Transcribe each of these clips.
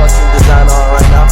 fucking designer right now.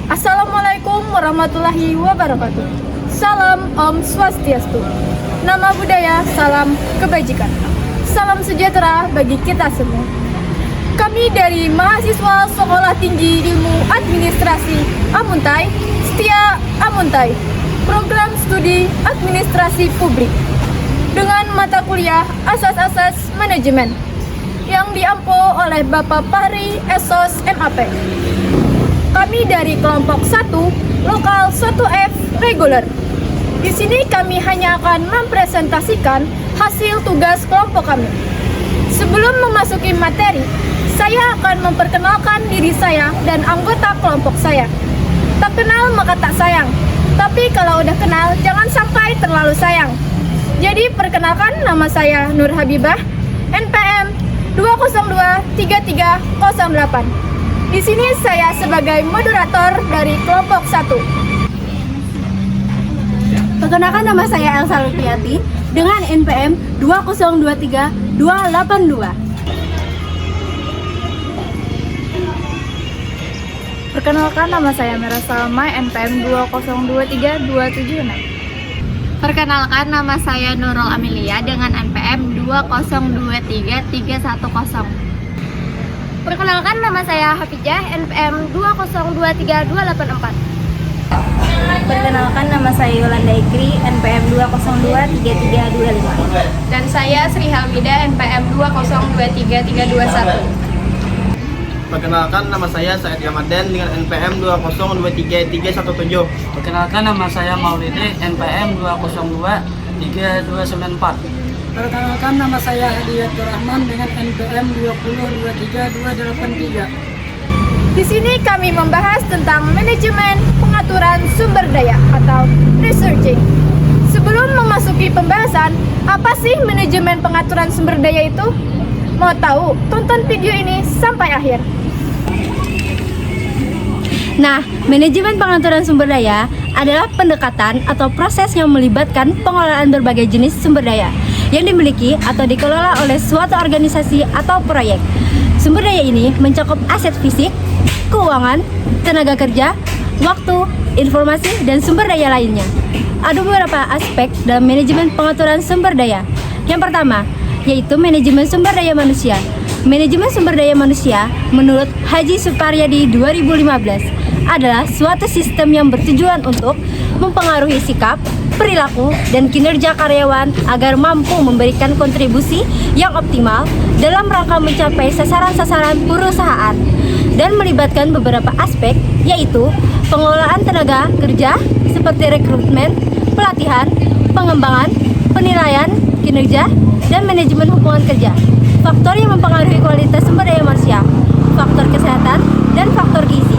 Assalamualaikum warahmatullahi wabarakatuh. Salam Om Swastiastu. Nama budaya, salam kebajikan. Salam sejahtera bagi kita semua. Kami dari mahasiswa Sekolah Tinggi Ilmu Administrasi Amuntai, Setia Amuntai, Program Studi Administrasi Publik, dengan mata kuliah Asas-Asas Manajemen yang diampu oleh Bapak Fahri Esos MAP. Kami dari kelompok 1, lokal 1F reguler. Di sini kami hanya akan mempresentasikan hasil tugas kelompok kami. Sebelum memasuki materi, saya akan memperkenalkan diri saya dan anggota kelompok saya. Tak kenal maka tak sayang, tapi kalau udah kenal jangan sampai terlalu sayang. Jadi perkenalkan, nama saya Nur Habibah, NPM 2023308. Di sini saya sebagai moderator dari kelompok 1. Perkenalkan, nama saya Elsa Lutfiati dengan NPM 2023282. Perkenalkan, nama saya Mira Salma, NPM 2023276. Perkenalkan, nama saya Nurul Amelia dengan NPM 2023310. Perkenalkan, nama saya Hafijah, NPM 2023284. Perkenalkan, nama saya Yolanda Ikri, NPM 2023325. Dan saya Sri Hamida, NPM 2023321. Perkenalkan, nama saya Said Ramadan dengan NPM 2023317. Perkenalkan, nama saya Maulidi, NPM 2023294. Perkenalkan, nama saya Hadiyatur Rahman dengan NPM 2023283. Di sini kami membahas tentang manajemen pengaturan sumber daya atau researching. Sebelum memasuki pembahasan, apa sih manajemen pengaturan sumber daya itu? Mau tahu? Tonton video ini sampai akhir. Nah, manajemen pengaturan sumber daya adalah pendekatan atau proses yang melibatkan pengelolaan berbagai jenis sumber daya yang dimiliki atau dikelola oleh suatu organisasi atau proyek. Sumber daya ini mencakup aset fisik, keuangan, tenaga kerja, waktu, informasi, dan sumber daya lainnya. Ada beberapa aspek dalam manajemen pengaturan sumber daya. Yang pertama, yaitu manajemen sumber daya manusia. Manajemen sumber daya manusia menurut Haji Suparyadi 2015 adalah suatu sistem yang bertujuan untuk mempengaruhi sikap, perilaku, dan kinerja karyawan agar mampu memberikan kontribusi yang optimal dalam rangka mencapai sasaran-sasaran perusahaan dan melibatkan beberapa aspek, yaitu pengelolaan tenaga kerja seperti rekrutmen, pelatihan, pengembangan, penilaian kinerja, dan manajemen hubungan kerja. Faktor yang mempengaruhi kualitas sumber daya manusia, faktor kesehatan, dan faktor gizi.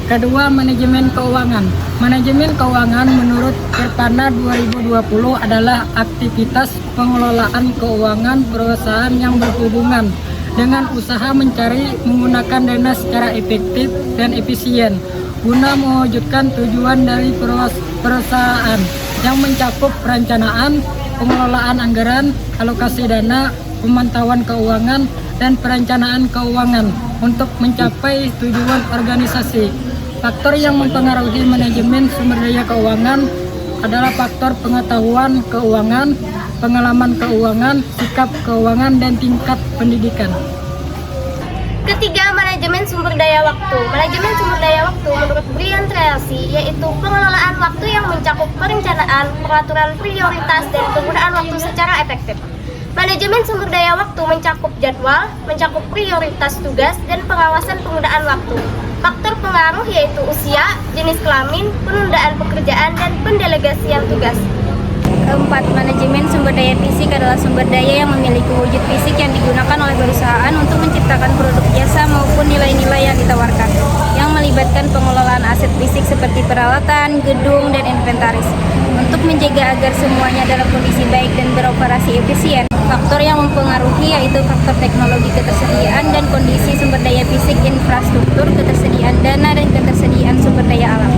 Kedua, manajemen keuangan. Manajemen keuangan menurut Perpana 2020 adalah aktivitas pengelolaan keuangan perusahaan yang berhubungan dengan usaha mencari menggunakan dana secara efektif dan efisien guna mewujudkan tujuan dari perusahaan yang mencakup perencanaan, pengelolaan anggaran, alokasi dana, pemantauan keuangan, dan perencanaan keuangan untuk mencapai tujuan organisasi. Faktor yang mempengaruhi manajemen sumber daya keuangan adalah faktor pengetahuan keuangan, pengalaman keuangan, sikap keuangan, dan tingkat pendidikan. Ketiga, manajemen sumber daya waktu. Manajemen sumber daya waktu menurut Brian Tracy yaitu pengelolaan waktu yang mencakup perencanaan, pengaturan prioritas, dan penggunaan waktu secara efektif. Manajemen sumber daya waktu mencakup jadwal, mencakup prioritas tugas, dan pengawasan penggunaan waktu. Faktor pengaruh yaitu usia, jenis kelamin, penundaan pekerjaan, dan pendelegasian tugas. Keempat, manajemen sumber daya fisik adalah sumber daya yang memiliki wujud fisik yang digunakan oleh perusahaan untuk menciptakan produk jasa maupun nilai-nilai yang ditawarkan, yang melibatkan pengelolaan aset fisik seperti peralatan, gedung, dan inventaris, untuk menjaga agar semuanya dalam kondisi baik dan beroperasi efisien. Faktor yang mempengaruhi yaitu faktor teknologi ketersediaan dan kondisi sumber daya fisik, infrastruktur, ketersediaan dana, dan ketersediaan sumber daya alam.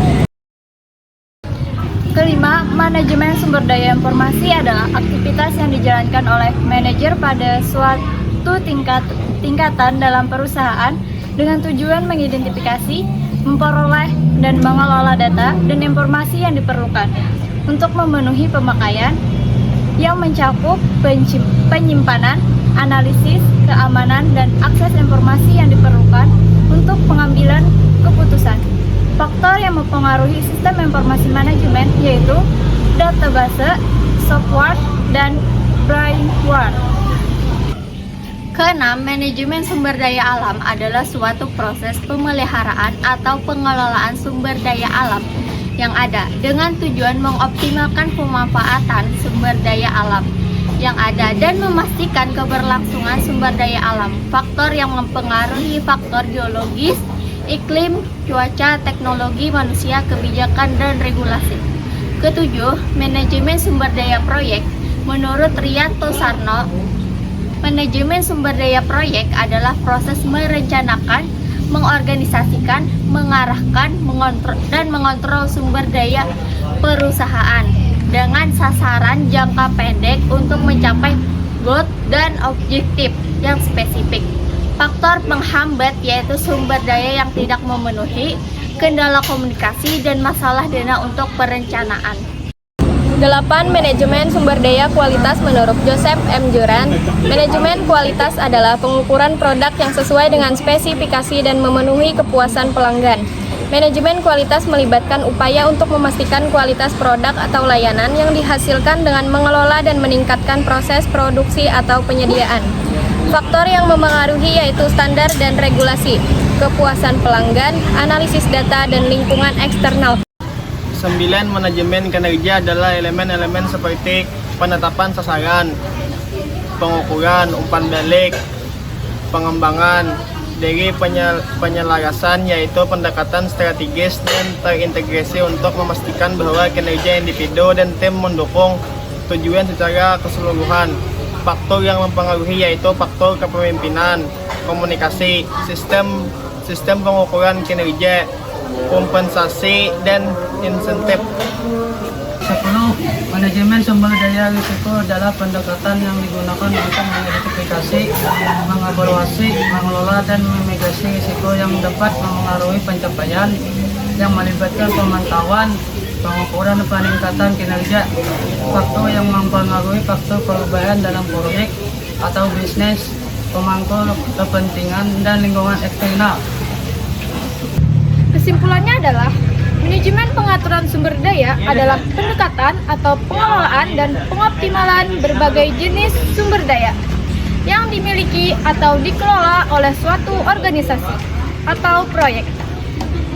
Kelima, manajemen sumber daya informasi adalah aktivitas yang dijalankan oleh manajer pada suatu tingkatan dalam perusahaan dengan tujuan mengidentifikasi, memperoleh, dan mengelola data dan informasi yang diperlukan untuk memenuhi pemakaian yang mencakup penyimpanan, analisis, keamanan, dan akses informasi yang diperlukan untuk pengambilan keputusan. Faktor yang mempengaruhi sistem informasi manajemen yaitu database, software, dan brainware. Keenam, manajemen sumber daya alam adalah suatu proses pemeliharaan atau pengelolaan sumber daya alam yang ada dengan tujuan mengoptimalkan pemanfaatan sumber daya alam yang ada dan memastikan keberlangsungan sumber daya alam. Faktor yang mempengaruhi faktor geologis, iklim, cuaca, teknologi, manusia, kebijakan, dan regulasi. Ketujuh, manajemen sumber daya proyek. Menurut Rianto Sarno, manajemen sumber daya proyek adalah proses merencanakan, mengorganisasikan, mengarahkan, dan mengontrol sumber daya perusahaan dengan sasaran jangka pendek untuk mencapai goal dan objektif yang spesifik. Faktor penghambat yaitu sumber daya yang tidak memenuhi, kendala komunikasi, dan masalah dana untuk perencanaan. 8. Manajemen sumber daya kualitas menurut Joseph M. Juran. Manajemen kualitas adalah pengukuran produk yang sesuai dengan spesifikasi dan memenuhi kepuasan pelanggan. Manajemen kualitas melibatkan upaya untuk memastikan kualitas produk atau layanan yang dihasilkan dengan mengelola dan meningkatkan proses produksi atau penyediaan. Faktor yang mempengaruhi yaitu standar dan regulasi, kepuasan pelanggan, analisis data, dan lingkungan eksternal. 9. Manajemen kinerja adalah elemen-elemen seperti penetapan sasaran, pengukuran, umpan balik, pengembangan, dari penyelarasan yaitu pendekatan strategis dan terintegrasi untuk memastikan bahwa kinerja individu dan tim mendukung tujuan secara keseluruhan. Faktor yang mempengaruhi yaitu faktor kepemimpinan, komunikasi, sistem pengukuran kinerja, kompensasi, dan insentif. 10. Manajemen sumber daya risiko adalah pendekatan yang digunakan untuk mengidentifikasi, mengevaluasi, mengelola, dan memitigasi risiko yang dapat mempengaruhi pencapaian yang melibatkan pemantauan, pengukuran, peningkatan kinerja. Faktor yang mempengaruhi faktor perubahan dalam proyek atau bisnis, pemangku kepentingan, dan lingkungan eksternal. Kesimpulannya adalah Manajemen pengaturan sumber daya adalah pendekatan atau pengelolaan dan pengoptimalan berbagai jenis sumber daya yang dimiliki atau dikelola oleh suatu organisasi atau proyek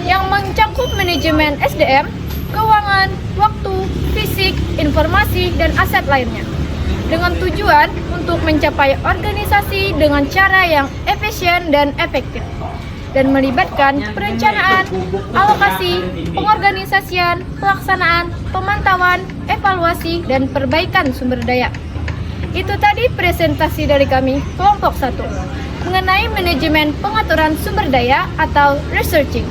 yang mencakup manajemen SDM, keuangan, waktu, fisik, informasi, dan aset lainnya dengan tujuan untuk mencapai organisasi dengan cara yang efisien dan efektif dan melibatkan perencanaan, alokasi, pengorganisasian, pelaksanaan, pemantauan, evaluasi, dan perbaikan sumber daya. Itu tadi presentasi dari kami kelompok 1 mengenai manajemen pengaturan sumber daya atau researching.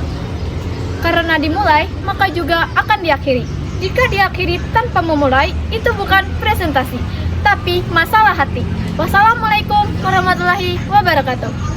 Karena dimulai, maka juga akan diakhiri. Jika diakhiri tanpa memulai, itu bukan presentasi, tapi masalah hati. Wassalamualaikum warahmatullahi wabarakatuh.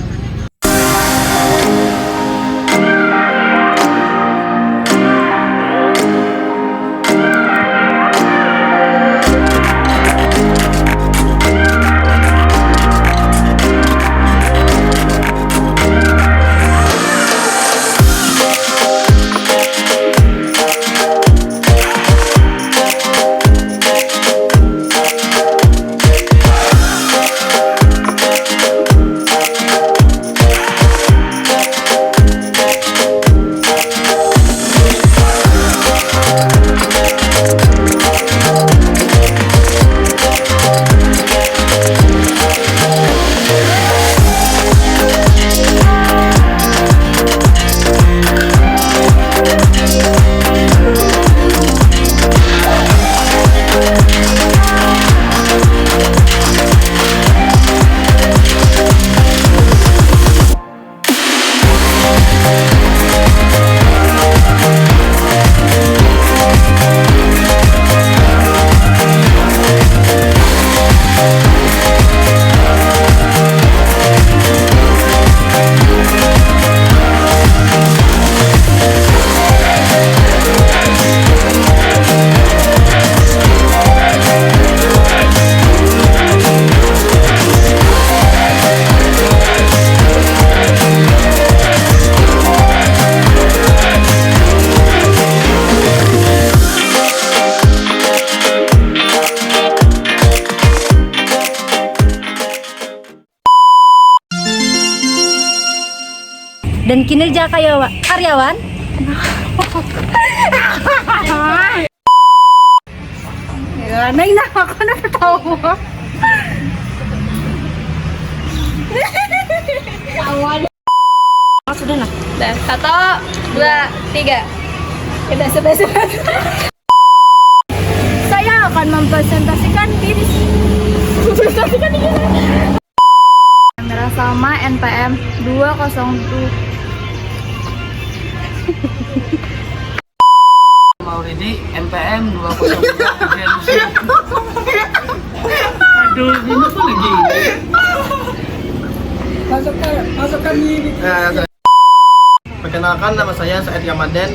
Dan kinerja karyawan Neng, aku udah tahu. sudah nah. Dan 1, 2, 3. Kita sebesar. Saya akan mempresentasikan diri. Kamera Salma NPM 202. Mauridi NPM 203. Aduh, ini tuh lagi. Masukkan ini. Perkenalkan, nama saya Said Ramadan.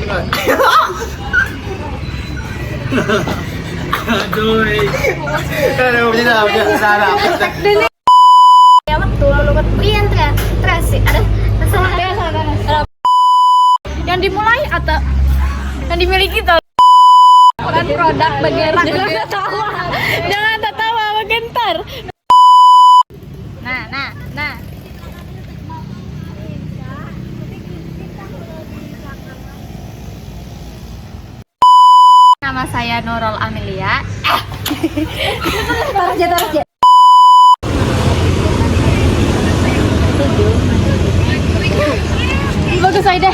Aduh. Ya waktu menurut Brian Tracy ada masalah Yang dimulai atau yang dimiliki kan produk bagian jangan tertawa bagentar. Nah. Nama saya Nurul Amelia. Taruh aja. Bagus Aida.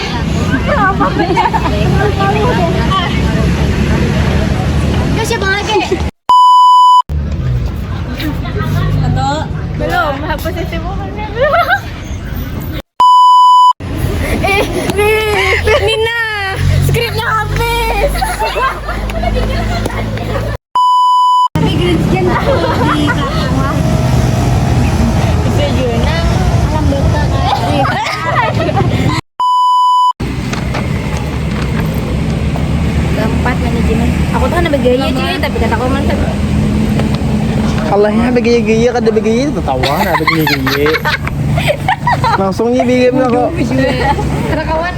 Terus siapa lagi? Belum, posisi momennya Nina, skripnya habis. Tapi green skin di kakak. Bisa junang alam beta Keempat, manajemen. Aku tuh kan ada gaya cuy, tapi kata aku mantep. Allahnya begaya-gaya kada begaya tertawa ada begaya-gaya. Langsung bigem na ko. Karena kawan